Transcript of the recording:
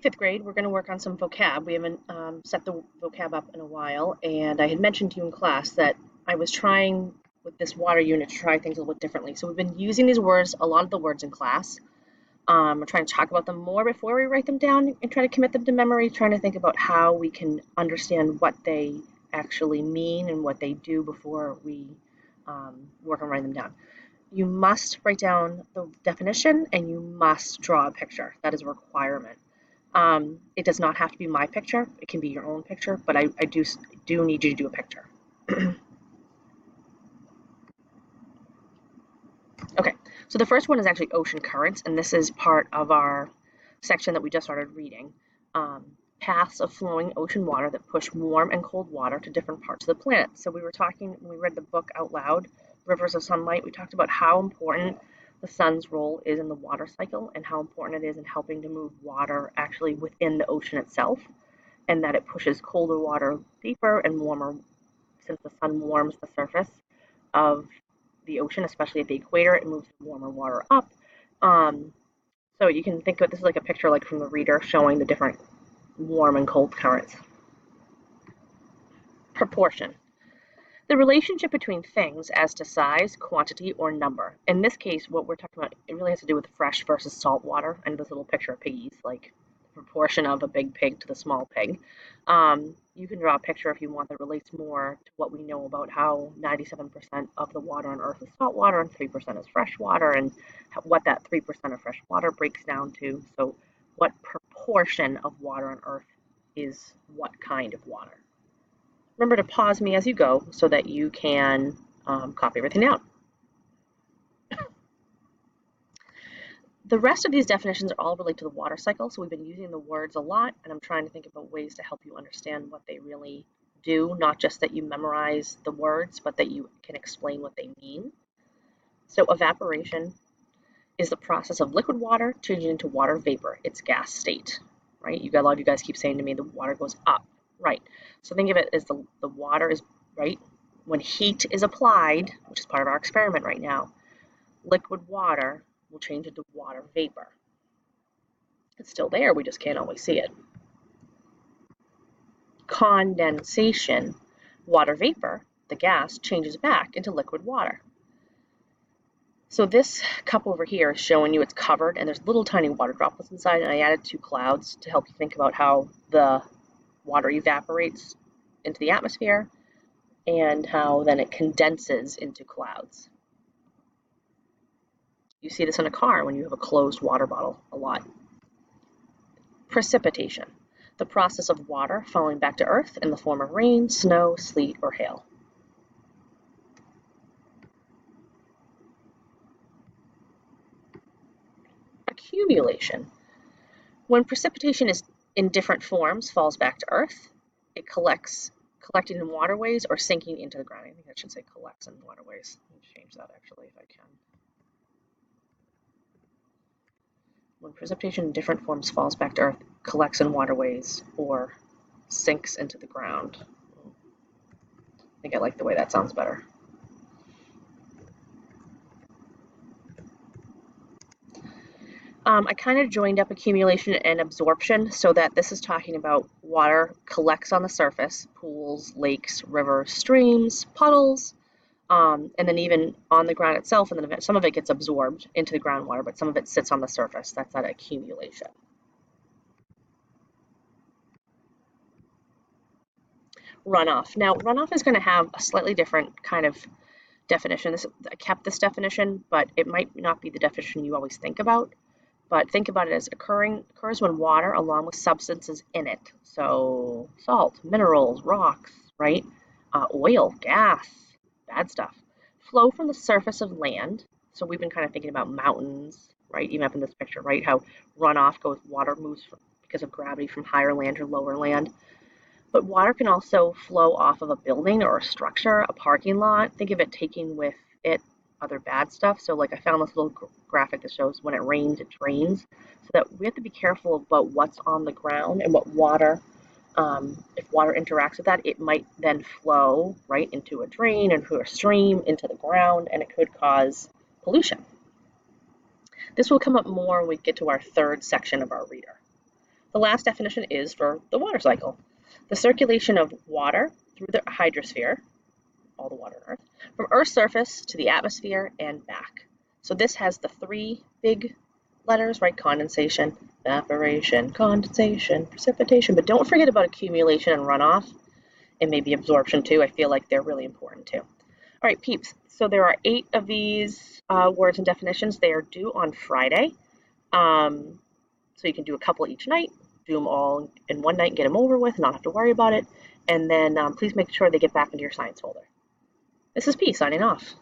Fifth grade, we're going to work on some vocab. We haven't set the vocab up in a while, and I had mentioned to you in class that I was trying with this water unit to try things a little bit differently. So we've been using these words, a lot of the words in class. We're trying to talk about them more before we write them down and try to commit them to memory, trying to think about how we can understand what they actually mean and what they do before we work on writing them down. You must write down the definition and you must draw a picture. That is a requirement. It does not have to be my picture. It can be your own picture, but I do need you to do a picture. Okay, so the first one is actually ocean currents, and this is part of our section that we just started reading. Paths of flowing ocean water that push warm and cold water to different parts of the planet. So we were talking, when we read the book out loud, Rivers of Sunlight, we talked about how important the sun's role is in the water cycle and how important it is in helping to move water actually within the ocean itself, and that it pushes colder water deeper and warmer, since the sun warms the surface of the ocean, especially at the equator, it moves warmer water up. So you can think of this is like a picture like from the reader showing the different warm and cold currents. Proportion. The relationship between things as to size, quantity, or number. In this case, what we're talking about, it really has to do with fresh versus salt water, and this little picture of piggies, like the proportion of a big pig to the small pig. You can draw a picture if you want that relates more to what we know about how 97% of the water on Earth is salt water and 3% is fresh water, and what that 3% of fresh water breaks down to. So what proportion of water on Earth is what kind of water. Remember to pause me as you go so that you can copy everything out. The rest of these definitions are all related to the water cycle, so we've been using the words a lot, and I'm trying to think about ways to help you understand what they really do, not just that you memorize the words, but that you can explain what they mean. So evaporation is the process of liquid water changing into water vapor, its gas state, right? A lot of you guys keep saying to me the water goes up, right? So think of it as the water is, right, when heat is applied, which is part of our experiment right now, liquid water will change into water vapor. It's still there, we just can't always see it. Condensation, water vapor, the gas, changes back into liquid water. So this cup over here is showing you it's covered and there's little tiny water droplets inside, and I added 2 clouds to help you think about how the water evaporates into the atmosphere and how then it condenses into clouds. You see this in a car when you have a closed water bottle a lot. Precipitation, the process of water falling back to Earth in the form of rain, snow, sleet, or hail. Accumulation, when precipitation is in different forms falls back to Earth, it collecting in waterways or sinking into the ground. I think I should say collects in waterways. Let me change that actually if I can. When precipitation in different forms falls back to Earth, collects in waterways, or sinks into the ground. I think I like the way that sounds better. I kind of joined up accumulation and absorption so that this is talking about water collects on the surface, pools, lakes, rivers, streams, puddles, and then even on the ground itself, and then some of it gets absorbed into the groundwater, but some of it sits on the surface. That's that accumulation. Runoff. Now, runoff is going to have a slightly different kind of definition. I kept this definition, but it might not be the definition you always think about. But think about it as occurs when water, along with substances in it, so salt, minerals, rocks, right, oil, gas, bad stuff, flow from the surface of land. So we've been kind of thinking about mountains, right, even up in this picture, right, how runoff goes, water moves because of gravity from higher land or lower land. But water can also flow off of a building or a structure, a parking lot. Think of it taking with it other bad stuff. So like I found this little graphic that shows when it rains, it drains. So that we have to be careful about what's on the ground and what water, if water interacts with that, it might then flow right into a drain, into a stream, into the ground, and it could cause pollution. This will come up more when we get to our third section of our reader. The last definition is for the water cycle. The circulation of water through the hydrosphere, all the water on Earth, from Earth's surface to the atmosphere and back. So this has the three big letters, right? Condensation, evaporation, condensation, precipitation. But don't forget about accumulation and runoff, and maybe absorption too. I feel like they're really important too. All right, peeps. So there are 8 of these words and definitions. They are due on Friday. So you can do a couple each night, do them all in one night and get them over with, not have to worry about it. And then please make sure they get back into your science folder. This is P signing off.